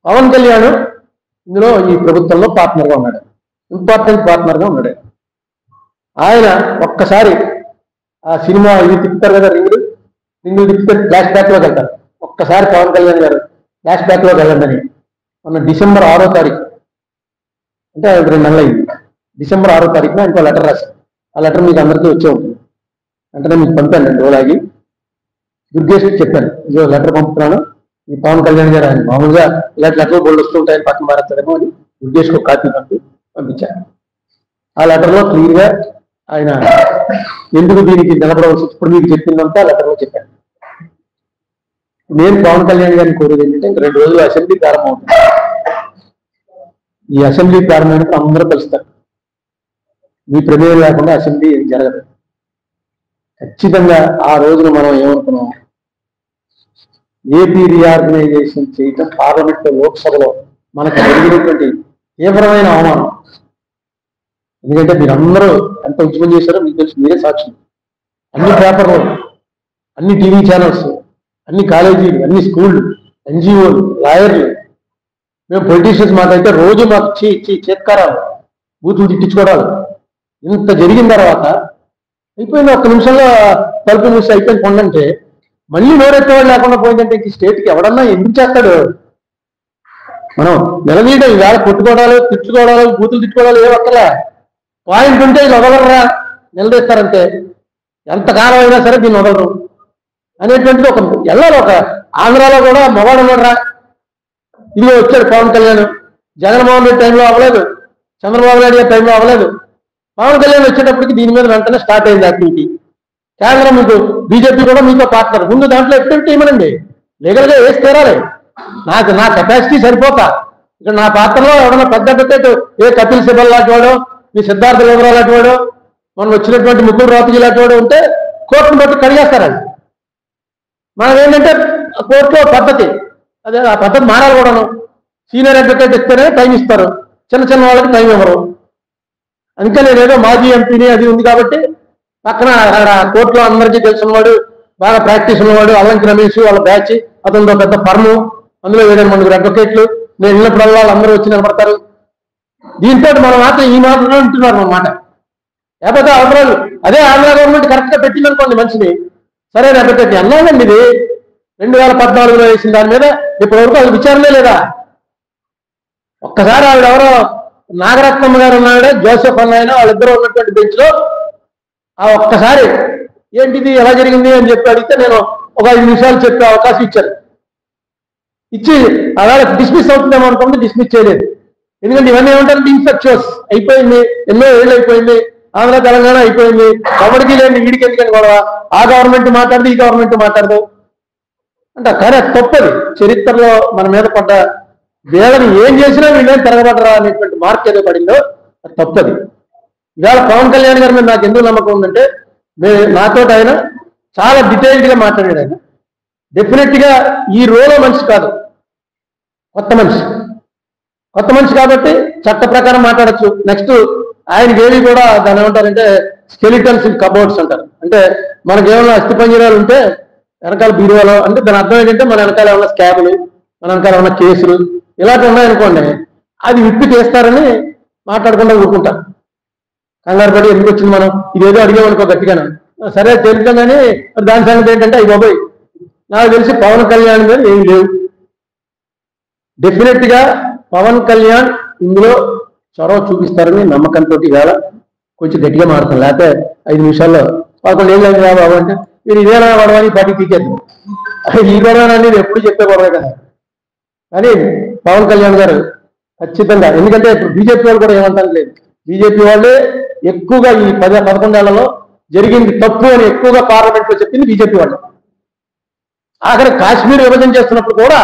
పవన్ కళ్యాణ్ ఇందులో ఈ ప్రభుత్వంలో పార్ట్నర్గా ఉన్నాడు, ఇంపార్టెంట్ పార్ట్నర్గా ఉన్నాడు. ఆయన ఒక్కసారి ఆ సినిమా ఇది తిప్పుతారు కదా, రింగులు తిప్పితే ఫ్లాష్ బ్యాక్లోకి వెళ్తారు. ఒక్కసారి పవన్ కళ్యాణ్ గారు ఫ్లాష్ బ్యాక్లోకి వెళ్ళండి అని మొన్న డిసెంబర్ 6వ తారీఖు, అంటే 2 నెలలు అయింది, డిసెంబర్ 6వ తారీఖున ఇంకో లెటర్ రాశారు. ఆ లెటర్ మీకు అందరికీ వచ్చే ఉంటుంది. వెంటనే మీకు పంపాను, 2 రోజులు ఆగి దుర్గేష్కి చెప్పాను, ఇదో లెటర్ పంపుతున్నాను, ఈ పవన్ కళ్యాణ్ గారు ఆయన మామూలుగా ఇలాంటి లెటర్లు బోల్డ్ వస్తుంటాయని పక్కన మారేస్తాడేమో అని దుర్గేష్కి ఒక కాపీ పంపించాను. ఆ లెటర్లో క్లియర్గా ఆయన ఎందుకు దీనికి నిలబడవలసి ఇప్పుడు మీకు చెప్పిందంతా లెటర్లో చెప్పాను. నేను పవన్ కళ్యాణ్ గారిని కోరేది ఏంటంటే, ఇంక 2 రోజులు అసెంబ్లీ ప్రారంభం అవుతుంది. ఈ అసెంబ్లీ ప్రారంభమైనప్పుడు అందరూ కలుస్తారు. మీ ప్రమేయం లేకుండా అసెంబ్లీ జరగదు. ఖచ్చితంగా ఆ రోజున మనం ఏమనుకున్నాం, ఏపీ రీఆర్గనైజేషన్ చేయటం పార్లమెంట్ లోక్సభలో మనకు జరిగినటువంటి తీవ్రమైన అవమానం. ఎందుకంటే మీరందరూ ఎంత ఉద్యమం చేశారో మీకు తెలుసు, మీరే సాక్షి. అన్ని పేపర్లు, అన్ని టీవీ ఛానల్స్, అన్ని కాలేజీలు, అన్ని స్కూళ్ళు, ఎన్జిఓలు, లాయర్లు, మేము పొలిటీషియన్స్ మాకైతే రోజు మాకు చేత్కారాలు, బూతులు తిట్టించుకోవడాలు. ఇంత జరిగిన తర్వాత అయిపోయింది, 1 నిమిషంలో తలుపు మూసి అయిపోయింది కొండంటే మళ్ళీ నోరెత్తేవాడు లేకుండా పోయిందంటే ఇంక స్టేట్కి ఎవడన్నా ఎందుకు చేస్తాడు? మనం నిలదీయడం, ఈవేళ కొట్టుకోవడాలు, తిట్టుకోవడాలు, బూతులు తిట్టుకోవడాలు ఏ ఒక్కలే పాయింట్ ఉంటే ఇది వదలరా, నిలదీస్తారంటే ఎంతకాలం అయినా సరే దీన్ని వదలరు అనేటువంటిది ఒక వెళ్ళాలి. ఒక ఆంధ్రాలో కూడా మొగాడు ఉన్నాడురా, ఇదిగో వచ్చాడు పవన్ కళ్యాణ్. జగన్మోహన్ రెడ్డి టైంలో అవ్వలేదు, చంద్రబాబు నాయుడు గారి టైంలో అవ్వలేదు. పవన్ కళ్యాణ్ వచ్చేటప్పటికి దీని మీద వెంటనే స్టార్ట్ అయింది యాక్టివిటీ. కేంద్రం మీకు బీజేపీ కూడా మీతో పార్ట్నర్. ముందు దాంట్లో యాక్టివిటీ ఇవ్వనండి, లీగల్గా వేసి తీరాలి. నా కెపాసిటీ సరిపోతా. ఇక్కడ నా పాత్రలో ఎవడన్నా పెద్ద ఏ కపిల్ సిబల్ లాంటి వాడు, మీ సిద్ధార్థ లోబరా లాంటి వాడు, మనం వచ్చినటువంటి ముగ్గురు రాతకి లాంటి వాడు ఉంటే కోర్టును బట్టి కడిగేస్తారండి. మనం ఏంటంటే కోర్టులో పద్ధతి, అదే ఆ పద్ధతి మారాలి కూడాను. సీనియర్ అడ్వకేట్ ఇస్తేనే టైం ఇస్తారు, చిన్న వాళ్ళకి టైం ఇవ్వరు. అందుకే నేనేదో మాజీ ఎంపీని అది ఉంది కాబట్టి పక్కన కోర్టులో అందరికీ తెలిసినవాడు, బాగా ప్రాక్టీస్ ఉన్నవాడు, అల్లంకి రమేష్ వాళ్ళ బ్యాచ్, అతనితో పెద్ద ఫర్ము, అందులో 7-8 అడ్వకేట్లు. నేను వెళ్ళినప్పుడల్లా వాళ్ళందరూ వచ్చి నిలబడతారు. దీంతో మనం మాత్రం ఈ మాత్రమే ఉంటున్నారు అన్నమాట. లేకపోతే అవసరాలు అదే ఆంధ్ర గవర్నమెంట్ కరెక్ట్గా పెట్టిందనుకోండి మనిషిని, సరైన అడ్వకేట్ అన్నానండి. ఇది 2014లో వేసిన దాని మీద ఇప్పటివరకు అది విచారణే లేదా? ఒక్కసారి ఆవిడెవరో నాగరత్నమ్మ గారు ఉన్నాడే, జోసెఫ్ అన్నాయన, వాళ్ళిద్దరూ ఉన్నటువంటి బెంచ్ లో ఆ ఒక్కసారి ఏంటిది ఎలా జరిగింది అని చెప్పి అడిగితే నేను ఒక 5 నిమిషాలు చెప్పే అవకాశం ఇచ్చారు. ఇచ్చి అలాగే డిస్మిస్ అవుతుందేమో అనుకుంటే డిస్మిస్ చేయలేదు. ఎందుకంటే ఇవన్నీ ఏమంటారు, ఇన్ఫెక్చువస్ అయిపోయింది, ఎన్నో ఏళ్ళు అయిపోయింది, ఆంధ్ర తెలంగాణ అయిపోయింది, ఎవరికి లేని వీడికి ఎందుకని గొడవ, ఆ గవర్నమెంట్ మాట్లాడదు, ఈ గవర్నమెంట్ మాట్లాడదు అంట. కానీ అది తప్పది. చరిత్రలో మన మీద పడ్డ వీళ్ళని ఏం చేసినా వీళ్ళేం తిరగబడరా అనేటువంటి మార్క్ ఏదో పడిందో అది తప్పది. ఇవాళ పవన్ కళ్యాణ్ గారి మీద నాకు ఎందుకు నమ్మకం ఉందంటే, నాతో ఆయన చాలా డీటెయిల్డ్గా మాట్లాడాడు. ఆయన డెఫినెట్గా ఈ రోలో మనిషి కాదు, కొత్త మనిషి కాబట్టి చట్ట ప్రకారం మాట్లాడచ్చు. నెక్స్ట్ ఆయనకి ఏవి కూడా దాని ఏమంటారంటే స్కెలిటన్స్ ఇన్ కబోర్డ్స్ అంటారు. అంటే మనకేమైనా అస్థిపంజరాలు ఉంటే వెనకాల బీరువాలో, అంటే దాని అర్థం ఏంటంటే మన వెనకాల ఏమైనా స్కాబులు, మన వెనకాల ఏమైనా కేసులు ఇలాంటి ఉన్నాయనుకోండి, అది విప్పి చేస్తారని మాట్లాడకుండా ఊరుకుంటారు. కంగారు పడి ఎందుకు వచ్చింది మనం ఇదేదో అడిగామనుకో గట్టిగానే, సరే తెలుద్దామని. దాని సంగతి ఏంటంటే అవి బాబోయ్ నాకు తెలిసి పవన్ కళ్యాణ్ మీద ఏమి లేవు. డెఫినెట్గా పవన్ కళ్యాణ్ ఇందులో చొరవ చూపిస్తారని నమ్మకంతో ఇవాళ కొంచెం గట్టిగా మారుతాం. లేకపోతే 5 నిమిషాల్లో 11 ఏళ్ళు అయింది బాబు అంటే మీరు ఇదేనా గొడవని పార్టీ తీకేద్దాం. ఈ గొడవ అనేది ఎప్పుడు చెప్పే గొడవే కదా. కానీ పవన్ కళ్యాణ్ గారు ఖచ్చితంగా, ఎందుకంటే ఇప్పుడు బీజేపీ వాళ్ళు కూడా ఏమంటారు లేదు, బీజేపీ వాళ్ళే ఎక్కువగా ఈ 10-11 ఏళ్లలో జరిగింది తప్పు అని ఎక్కువగా పార్లమెంట్లో చెప్పింది బీజేపీ వాళ్ళు. ఆఖరి కాశ్మీర్ విభజన చేస్తున్నప్పుడు కూడా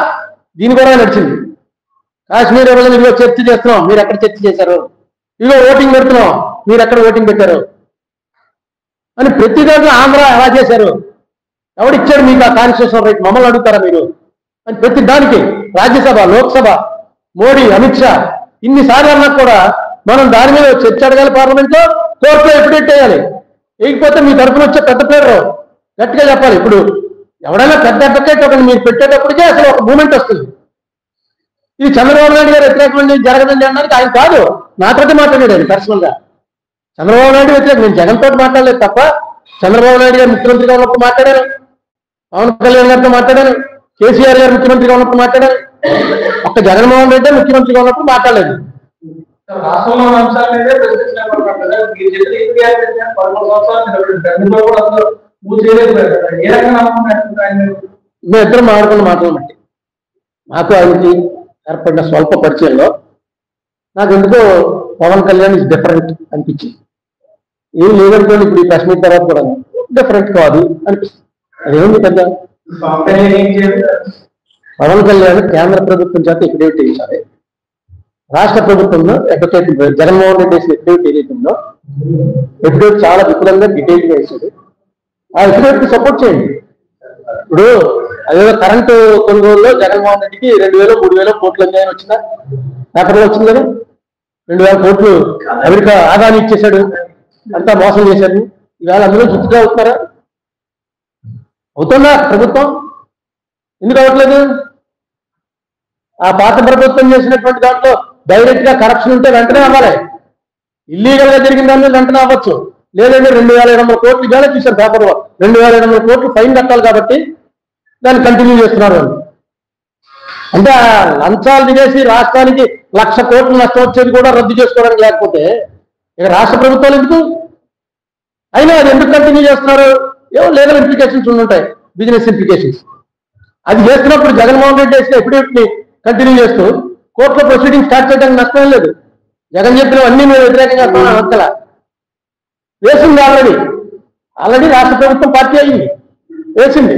దీని కూడా నడిచింది. కాశ్మీర్ విభజన ఇదిగో చర్చ చేస్తున్నాం, మీరు ఎక్కడ చర్చ చేశారు, ఇదిగో ఓటింగ్ పెడుతున్నాం, మీరు ఎక్కడ ఓటింగ్ పెట్టారు అని ప్రతి దాంట్లో ఆంధ్ర ఎలా చేశారు, ఎవడిచ్చాడు మీకు ఆ కాన్స్టిట్యూషన్ రైట్, మమ్మల్ని అడుగుతారా మీరు అని ప్రతి దానికి రాజ్యసభ, లోక్సభ, మోడీ, అమిత్ షా ఇన్నిసార్లు అన్నా కూడా మనం దాని మీద చర్చ అడగాలి పార్లమెంట్లో, కోర్టులో ఎప్పుడెట్ వేయాలి. వేయకపోతే మీ తరఫున వచ్చే పెద్ద ప్లేయర్ గట్టిగా చెప్పాలి. ఇప్పుడు ఎవడైనా పెద్ద అడ్వకేట్ ఒకటి మీరు పెట్టేటప్పటికే అసలు ఒక మూమెంట్ వస్తుంది. ఇది చంద్రబాబు నాయుడు గారు వ్యతిరేకమండి జరగదండి అనడానికి ఆయన కాదు, నాతోటి మాట్లాడాడు ఆయన పర్సనల్ గా. చంద్రబాబు నాయుడు వ్యతిరేకం, నేను జగన్ తోటి మాట్లాడలేదు తప్ప చంద్రబాబు నాయుడు గారు ముఖ్యమంత్రిగా ఉన్నప్పుడు మాట్లాడాను, పవన్ కళ్యాణ్ గారితో మాట్లాడాను, కేసీఆర్ గారు ముఖ్యమంత్రిగా ఉన్నప్పుడు మాట్లాడాను, ఒక్క జగన్మోహన్ రెడ్డి ముఖ్యమంత్రిగా ఉన్నప్పుడు మాట్లాడలేదు. రాష్ట్రంలో అంశాల మీదే ప్రశ్నించినప్పుడు మేము ఇద్దరం మాట్లాడుకున్న మాటలు బట్టి నాకు ఆయనకి ఏర్పడిన స్వల్ప పరిచయంలో నాకు ఎందుకో పవన్ కళ్యాణ్ ఇస్ డిఫరెంట్ అనిపించింది. ఏం లేదనుకోండి, ఇప్పుడు ఈ ప్రశ్న తర్వాత కూడా డిఫరెంట్ కాదు అనిపిస్తుంది. అదేముంది పెద్ద. పవన్ కళ్యాణ్ కేంద్ర ప్రభుత్వం చేత ఎఫిడేవిట్ వేయించాలి, రాష్ట్ర ప్రభుత్వంలో అడ్వకేట్ జగన్మోహన్ రెడ్డి వేసిన ఎఫిడేవిట్ ఏదైతే ఉందో ఎఫిడేవిట్ చాలా విపులంగా డీటెయిల్ గా వేసాడు. ఆ ఎఫిడేవిట్ కి సపోర్ట్ చేయండి. ఇప్పుడు అదేదో కరెంటు కొనుగోలులో జగన్మోహన్ రెడ్డికి 2,000-3,000 కోట్లు అన్యాయం వచ్చిందా? పేపర్లో వచ్చింది కదా, 2,000 కోట్లు అమెరికా ఆదాని ఇచ్చేశాడు, అంతా మోసం చేశాడు. ఇవాళ అందులో చుట్టుగా అవుతున్నారా? అవుతుందా ప్రభుత్వం? ఎందుకు అవ్వట్లేదు? ఆ పాత ప్రభుత్వం చేసినటువంటి దాంట్లో డైరెక్ట్ గా కరప్షన్ ఉంటే వెంటనే అవ్వాలి, ఇల్లీగల్ గా జరిగిన దాన్ని వెంటనే అవ్వచ్చు. లేదంటే 2,700 కోట్లు ఇవాళ చూశారు పేపర్లో, 2,700 కోట్లు ఫైన్ కట్టాలి కాబట్టి దాన్ని కంటిన్యూ చేస్తున్నారు. అంటే ఆ లంచాలు దిగేసి రాష్ట్రానికి 1,00,000 కోట్లు నష్టం వచ్చేది కూడా రద్దు చేసుకోవడానికి లేకపోతే ఇక రాష్ట్ర ప్రభుత్వాలు ఎందుకు? అయినా అది ఎందుకు కంటిన్యూ చేస్తున్నారు? ఏవో లీగల్ ఇంప్లికేషన్స్ ఉండుంటాయి, బిజినెస్ ఇంప్లికేషన్స్. అది చేస్తున్నప్పుడు జగన్మోహన్ రెడ్డి వేసిన ఎఫిడేవిట్ ని కంటిన్యూ చేస్తూ కోర్టులో ప్రొసీడింగ్ స్టార్ట్ చేయడానికి నష్టం లేదు. జగన్ చెప్పినవన్నీ మేము వ్యతిరేకంగా అంతల వేసింది ఆల్రెడీ రాష్ట్ర ప్రభుత్వం పార్టీ అయింది, వేసింది.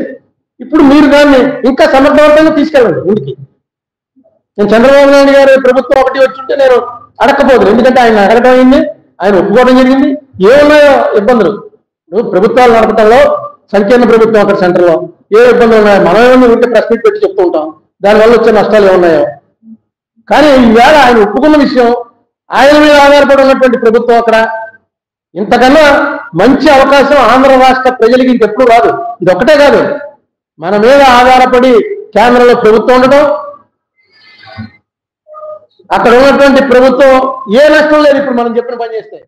ఇప్పుడు మీరు దాన్ని ఇంకా సమర్థవంతంగా తీసుకెళ్ళండి ముందుకి. నేను చంద్రబాబు నాయుడు గారు ప్రభుత్వం ఒకటి వచ్చుంటే నేను అడగకపోదు, ఎందుకంటే ఆయన అడగడం అయింది, ఆయన ఒప్పుకోవడం జరిగింది. ఏమున్నాయో ఇబ్బందులు ప్రభుత్వాలు నడపడంలో, సంకీర్ణ ప్రభుత్వం అక్కడ సెంటర్లో ఏ ఇబ్బందులు ఉన్నాయో మనమేమో ఉంటే ప్రెస్ మీట్ పెట్టి చెప్తూ ఉంటాం, దానివల్ల వచ్చే నష్టాలు ఏమున్నాయో. కానీ ఈవేళ ఆయన ఒప్పుకున్న విషయం, ఆయన మీద ఆధారపడి ఉన్నటువంటి ప్రభుత్వం అక్కడ ఇంతకన్నా మంచి అవకాశం ఆంధ్ర రాష్ట్ర ప్రజలకి ఇంకెప్పుడు రాదు. ఇది ఒక్కటే కాదు, మన మీద ఆధారపడి కేంద్రంలో ప్రభుత్వం ఉండడం, అక్కడ ఉన్నటువంటి ప్రభుత్వం ఏ నష్టం లేదు ఇప్పుడు మనం చెప్పిన పని చేస్తే.